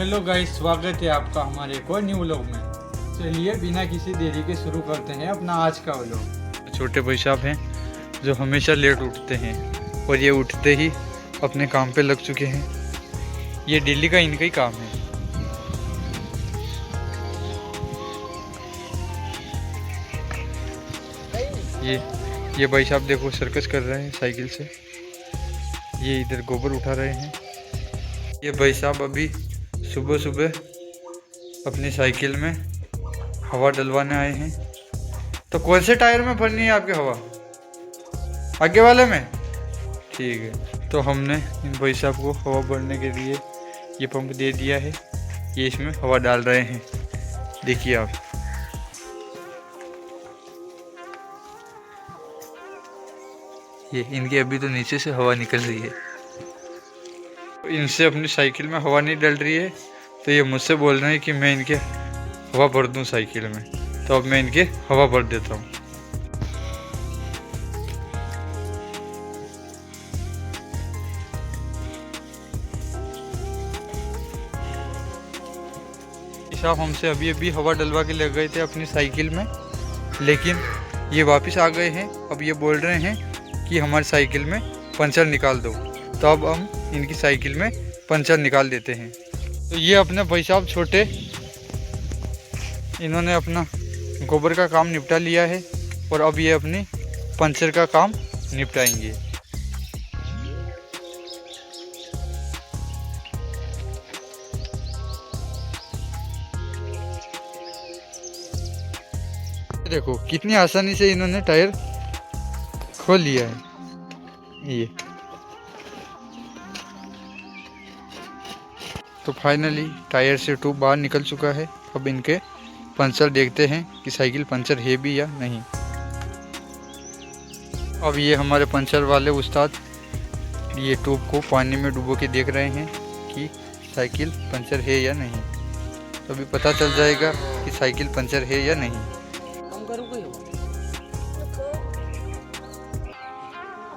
Hello guys, स्वागत है आपका हमारे एक और न्यू व्लॉग में। चलिए बिना किसी देरी के शुरू करते हैं अपना आज का व्लॉग। छोटे भाई साहब हैं जो हमेशा लेट उठते हैं और ये उठते ही अपने काम पे लग चुके हैं। ये डेली का इनका ही काम है। ये भाई साहब देखो सर्कस कर रहे हैं साइकिल से। ये इधर गोबर उठा रहे हैं। ये भाई साहब अभी सुबह सुबह अपनी साइकिल में हवा डलवाने आए हैं। तो कौन से टायर में भरनी है आपकी हवा? आगे वाले में? ठीक है। तो हमने इन भाई साहब को हवा भरने के लिए ये पंप दे दिया है। ये इसमें हवा डाल रहे हैं, देखिए आप। ये इनके अभी तो नीचे से हवा निकल रही है। इनसे अपनी साइकिल में हवा नहीं डल रही है, तो ये मुझसे बोल रहे हैं कि मैं इनके हवा भर दूं साइकिल में। तो अब मैं इनके हवा भर देता हूँ। साहब हमसे अभी अभी हवा डलवा के ले गए थे अपनी साइकिल में, लेकिन ये वापस आ गए हैं। अब ये बोल रहे हैं कि हमारी साइकिल में पंचर निकाल दो। तो अब हम इनकी साइकिल में पंचर निकाल देते हैं। तो ये अपने भाई साहब छोटे, इन्होंने अपना गोबर का काम निपटा लिया है और अब ये अपनी पंचर का काम निपटाएंगे। देखो कितनी आसानी से इन्होंने टायर खोल लिया है। ये तो फाइनली टायर से ट्यूब बाहर निकल चुका है। अब इनके पंचर देखते हैं कि साइकिल पंचर है भी या नहीं। अब ये हमारे पंचर वाले उस्ताद ये ट्यूब को पानी में डुबो के देख रहे हैं कि साइकिल पंचर है या नहीं। तो अभी पता चल जाएगा कि साइकिल पंचर है या नहीं।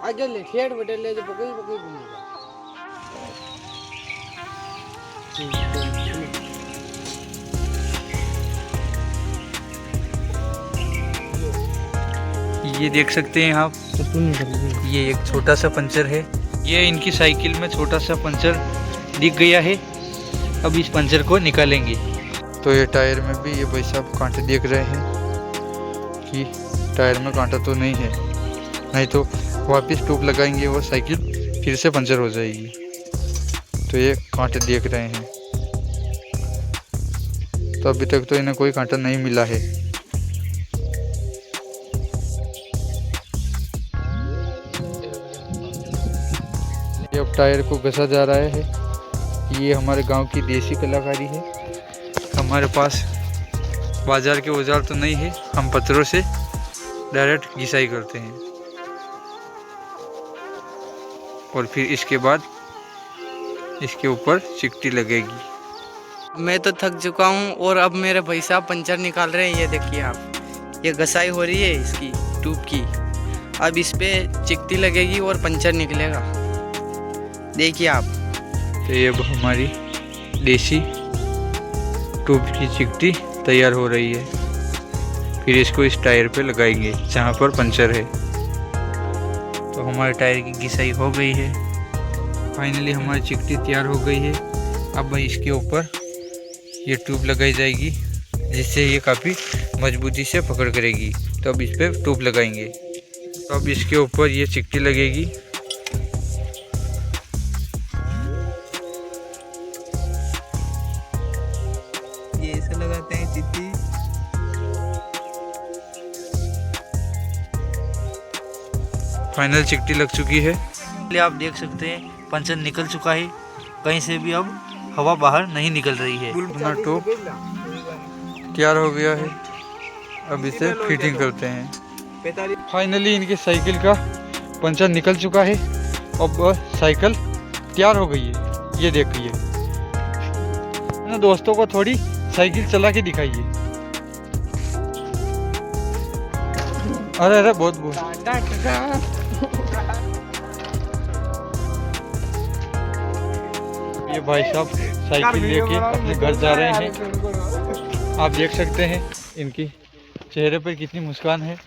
आगे ले खेड़ बटे ले जो पकई पकई घूमेगा। ये देख सकते हैं आप, ये एक छोटा सा पंचर है। ये इनकी साइकिल में छोटा सा पंचर दिख गया है। अब इस पंचर को निकालेंगे। तो ये टायर में भी ये भाई साहब कांटे देख रहे हैं कि टायर में कांटा तो नहीं है, नहीं तो वापस ट्यूब लगाएंगे और साइकिल फिर से पंचर हो जाएगी। तो ये कांटे देख रहे हैं। तो अभी तक तो इन्हें कोई कांटा नहीं मिला है। ये अब टायर को घसा जा रहा है। ये हमारे गांव की देसी कलाकारी है। हमारे पास बाजार के औजार तो नहीं है, हम पत्थरों से डायरेक्ट घिसाई करते हैं और फिर इसके बाद इसके ऊपर चिकटी लगेगी। मैं तो थक चुका हूँ और अब मेरे भाई साहब पंचर निकाल रहे हैं। ये देखिए आप, ये घसाई हो रही है इसकी ट्यूब की। अब इस पे चिकटी लगेगी और पंचर निकलेगा, देखिए आप। तो ये अब हमारी देसी ट्यूब की चिकटी तैयार हो रही है। फिर इसको इस टायर पे लगाएंगे जहाँ पर पंचर है। तो हमारे टायर की घिसाई हो गई है। फाइनली हमारी चिकटी तैयार हो गई है। अब इसके ऊपर ये ट्यूब लगाई जाएगी, जिससे ये काफ़ी मजबूती से पकड़ करेगी। तो अब इस पर ट्यूब लगाएंगे। तो अब इसके ऊपर ये चिकटी लगेगी। ये ऐसे लगाते हैं चिट्टी। फाइनल चिकटी लग चुकी है। आप देख सकते हैं पंचर निकल चुका है। कहीं से भी अब हवा बाहर नहीं निकल रही है। अपना टॉप तैयार हो गया है। अब इसे फिटिंग करते हैं। फाइनली इनकी साइकिल का पंचर निकल चुका है। अब साइकिल तैयार हो गई है। ये देखिए ना, दोस्तों को थोड़ी साइकिल चला के दिखाइए। अरे अरे बहुत ये भाई साहब साइकिल लेके अपने घर जा रहे हैं। आप देख सकते हैं इनकी चेहरे पर कितनी मुस्कान है।